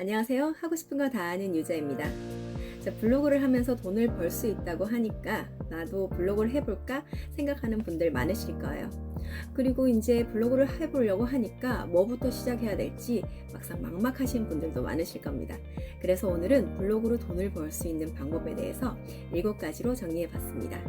안녕하세요. 하고 싶은 거 다 아는 유자입니다. 자, 블로그를 하면서 돈을 벌 수 있다고 하니까 나도 블로그를 해볼까 생각하는 분들 많으실 거예요. 그리고 이제 블로그를 해보려고 하니까 뭐부터 시작해야 될지 막상 막막하신 분들도 많으실 겁니다. 그래서 오늘은 블로그로 돈을 벌 수 있는 방법에 대해서 7가지로 정리해 봤습니다.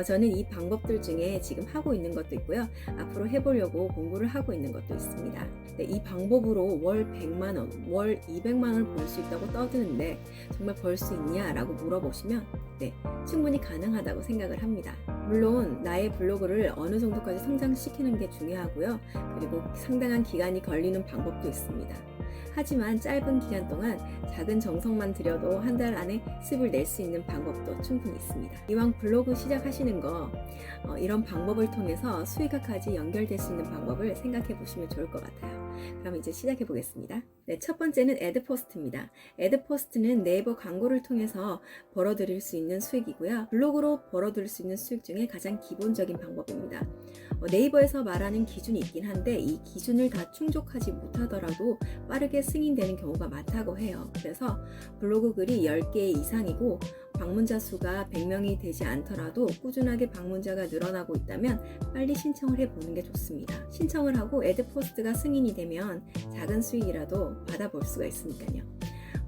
저는 이 방법들 중에 지금 하고 있는 것도 있고요. 앞으로 해보려고 공부를 하고 있는 것도 있습니다. 네, 이 방법으로 월 100만원, 월 200만원을 벌 수 있다고 떠드는데 정말 벌 수 있냐라고 물어보시면 네, 충분히 가능하다고 생각을 합니다. 물론 나의 블로그를 어느 정도까지 성장시키는 게 중요하고요. 그리고 상당한 기간이 걸리는 방법도 있습니다. 하지만 짧은 기간 동안 작은 정성만 들여도 한 달 안에 수입을 낼 수 있는 방법도 충분히 있습니다. 이왕 블로그 시작하시는 거 이런 방법을 통해서 수익화까지 연결될 수 있는 방법을 생각해 보시면 좋을 것 같아요. 그럼 이제 시작해 보겠습니다. 네, 첫 번째는 애드포스트입니다. 애드포스트는 네이버 광고를 통해서 벌어들일 수 있는 수익이고요. 블로그로 벌어들일 수 있는 수익 중에 가장 기본적인 방법입니다. 네이버에서 말하는 기준이 있긴 한데 이 기준을 다 충족하지 못하더라도 빠르게 승인되는 경우가 많다고 해요. 그래서 블로그 글이 10개 이상이고 방문자 수가 100명이 되지 않더라도 꾸준하게 방문자가 늘어나고 있다면 빨리 신청을 해보는 게 좋습니다. 신청을 하고 애드포스트가 승인이 되면 작은 수익이라도 받아볼 수가 있으니까요.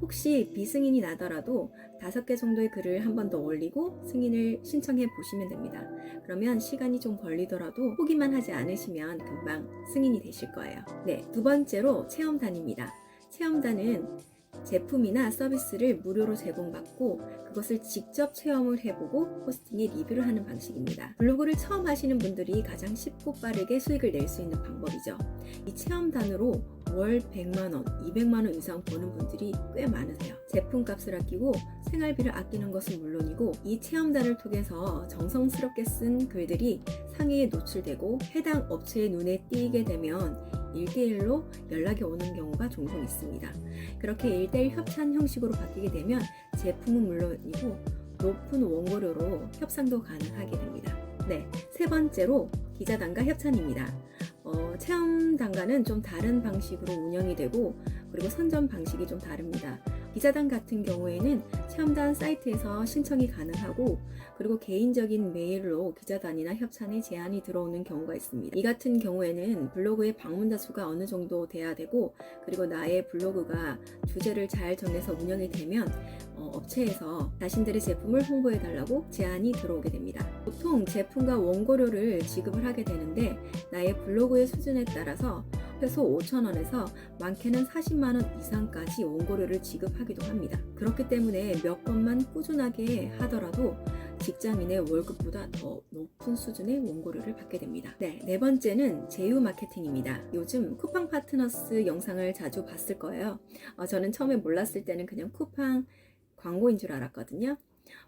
혹시 비승인이 나더라도 5개 정도의 글을 한 번 더 올리고 승인을 신청해 보시면 됩니다. 그러면 시간이 좀 걸리더라도 포기만 하지 않으시면 금방 승인이 되실 거예요. 네, 두 번째로 체험단입니다. 체험단은 제품이나 서비스를 무료로 제공받고 그것을 직접 체험을 해보고 포스팅에 리뷰를 하는 방식입니다. 블로그를 처음 하시는 분들이 가장 쉽고 빠르게 수익을 낼 수 있는 방법이죠. 이 체험단으로 월 100만원, 200만원 이상 버는 분들이 꽤 많으세요. 제품값을 아끼고 생활비를 아끼는 것은 물론이고 이 체험단을 통해서 정성스럽게 쓴 글들이 상위에 노출되고 해당 업체의 눈에 띄게 되면 1대1로 연락이 오는 경우가 종종 있습니다. 그렇게 1대1 협찬 형식으로 바뀌게 되면 제품은 물론이고 높은 원고료로 협상도 가능하게 됩니다. 네, 세 번째로 기자단과 협찬입니다. 체험단과는 좀 다른 방식으로 운영이 되고 그리고 선점 방식이 좀 다릅니다. 기자단 같은 경우에는 체험단 사이트에서 신청이 가능하고 그리고 개인적인 메일로 기자단이나 협찬에 제안이 들어오는 경우가 있습니다. 이 같은 경우에는 블로그의 방문자 수가 어느 정도 돼야 되고 그리고 나의 블로그가 주제를 잘 정해서 운영이 되면 업체에서 자신들의 제품을 홍보해 달라고 제안이 들어오게 됩니다. 보통 제품과 원고료를 지급을 하게 되는데 나의 블로그의 수준에 따라서 최소 5,000원에서 많게는 40만원 이상까지 원고료를 지급하기도 합니다. 그렇기 때문에 몇 건만 꾸준하게 하더라도 직장인의 월급보다 더 높은 수준의 원고료를 받게 됩니다. 네 번째는 제휴 마케팅입니다. 요즘 쿠팡 파트너스 영상을 자주 봤을 거예요. 저는 처음에 몰랐을 때는 그냥 쿠팡 광고인 줄 알았거든요.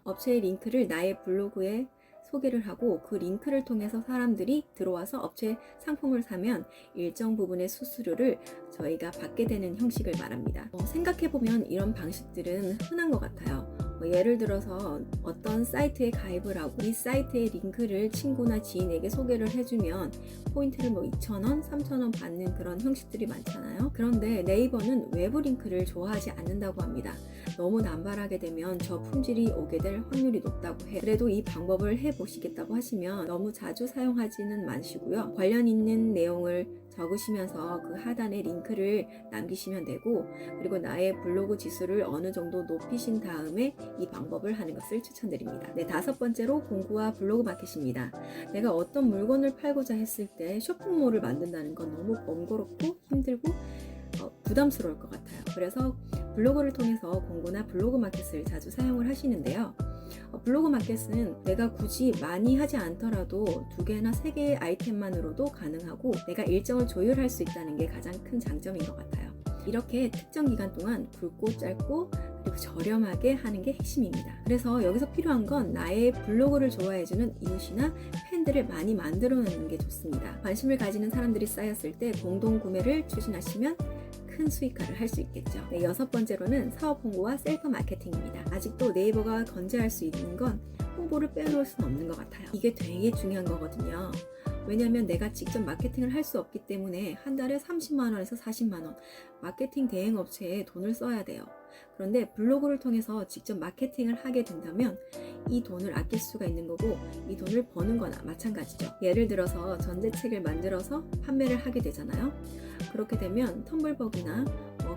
업체의 링크를 나의 블로그에 소개를 하고 그 링크를 통해서 사람들이 들어와서 업체 상품을 사면 일정 부분의 수수료를 저희가 받게 되는 형식을 말합니다. 생각해보면 이런 방식들은 흔한 것 같아요. 예를 들어서 어떤 사이트에 가입을 하고 이 사이트의 링크를 친구나 지인에게 소개를 해주면 포인트를 2,000원, 3,000원 받는 그런 형식들이 많잖아요. 그런데 네이버는 외부 링크를 좋아하지 않는다고 합니다. 너무 남발하게 되면 저품질이 오게 될 확률이 높다고 해요. 그래도 이 방법을 해보시겠다고 하시면 너무 자주 사용하지는 마시고요. 관련 있는 내용을 적으시면서 그 하단에 링크를 남기시면 되고 그리고 나의 블로그 지수를 어느 정도 높이신 다음에 이 방법을 하는 것을 추천드립니다. 네, 5번째로 공구와 블로그 마켓입니다. 내가 어떤 물건을 팔고자 했을 때 쇼핑몰을 만든다는 건 너무 번거롭고 힘들고 부담스러울 것 같아요. 그래서 블로그를 통해서 공구나 블로그 마켓을 자주 사용을 하시는데요. 블로그 마켓은 내가 굳이 많이 하지 않더라도 2개나 3개의 아이템만으로도 가능하고 내가 일정을 조율할 수 있다는 게 가장 큰 장점인 것 같아요. 이렇게 특정 기간 동안 굵고 짧고 그리고 저렴하게 하는 게 핵심입니다. 그래서 여기서 필요한 건 나의 블로그를 좋아해주는 이웃이나 팬들을 많이 만들어내는 게 좋습니다. 관심을 가지는 사람들이 쌓였을 때 공동 구매를 추진하시면 큰 수익화를 할 수 있겠죠. 네, 6번째로는 사업 홍보와 셀프 마케팅입니다. 아직도 네이버가 건재할 수 있는 건 홍보를 빼놓을 수는 없는 것 같아요. 이게 되게 중요한 거거든요. 왜냐하면 내가 직접 마케팅을 할 수 없기 때문에 한 달에 30만 원에서 40만 원 마케팅 대행 업체에 돈을 써야 돼요. 그런데 블로그를 통해서 직접 마케팅을 하게 된다면 이 돈을 아낄 수가 있는 거고 이 돈을 버는 거나 마찬가지죠. 예를 들어서 전자책을 만들어서 판매를 하게 되잖아요. 그렇게 되면 텀블벅이나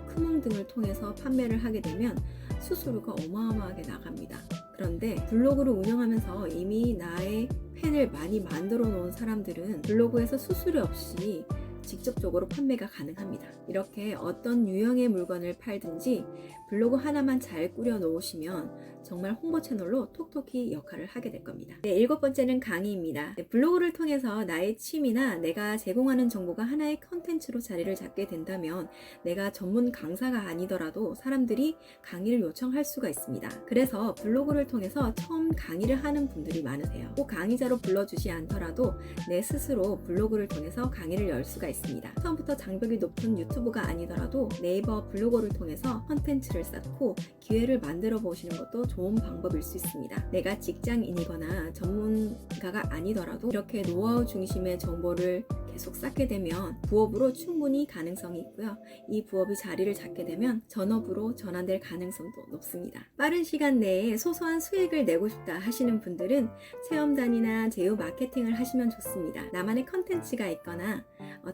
크몽 등을 통해서 판매를 하게 되면 수수료가 어마어마하게 나갑니다. 그런데 블로그를 운영하면서 이미 나의 팬을 많이 만들어 놓은 사람들은 블로그에서 수수료 없이 직접적으로 판매가 가능합니다. 이렇게 어떤 유형의 물건을 팔든지 블로그 하나만 잘 꾸려 놓으시면 정말 홍보 채널로 톡톡히 역할을 하게 될 겁니다. 네, 7번째는 강의입니다. 네, 블로그를 통해서 나의 취미나 내가 제공하는 정보가 하나의 컨텐츠로 자리를 잡게 된다면 내가 전문 강사가 아니더라도 사람들이 강의를 요청할 수가 있습니다. 그래서 블로그를 통해서 처음 강의를 하는 분들이 많으세요. 꼭 강의자로 불러주지 않더라도 내 스스로 블로그를 통해서 강의를 열 수가 있습니다. 처음부터 장벽이 높은 유튜브가 아니더라도 네이버 블로거를 통해서 컨텐츠를 쌓고 기회를 만들어 보시는 것도 좋은 방법일 수 있습니다. 내가 직장인이거나 전문가가 아니더라도 이렇게 노하우 중심의 정보를 계속 쌓게 되면 부업으로 충분히 가능성이 있고요. 이 부업이 자리를 잡게 되면 전업으로 전환될 가능성도 높습니다. 빠른 시간 내에 소소한 수익을 내고 싶다 하시는 분들은 체험단이나 제휴 마케팅을 하시면 좋습니다. 나만의 컨텐츠가 있거나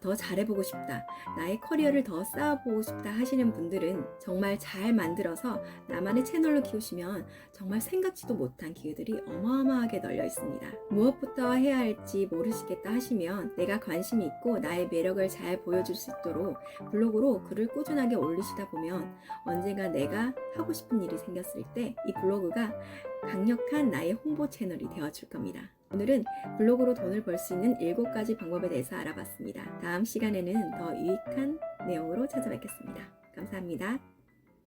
더 잘해보고 싶다, 나의 커리어를 더 쌓아보고 싶다 하시는 분들은 정말 잘 만들어서 나만의 채널로 키우시면 정말 생각지도 못한 기회들이 어마어마하게 널려 있습니다. 무엇부터 해야 할지 모르시겠다 하시면 내가 관심이 있고 나의 매력을 잘 보여줄 수 있도록 블로그로 글을 꾸준하게 올리시다 보면 언젠가 내가 하고 싶은 일이 생겼을 때 이 블로그가 강력한 나의 홍보 채널이 되어줄 겁니다. 오늘은 블로그로 돈을 벌 수 있는 7가지 방법에 대해서 알아봤습니다. 다음 시간에는 더 유익한 내용으로 찾아뵙겠습니다. 감사합니다.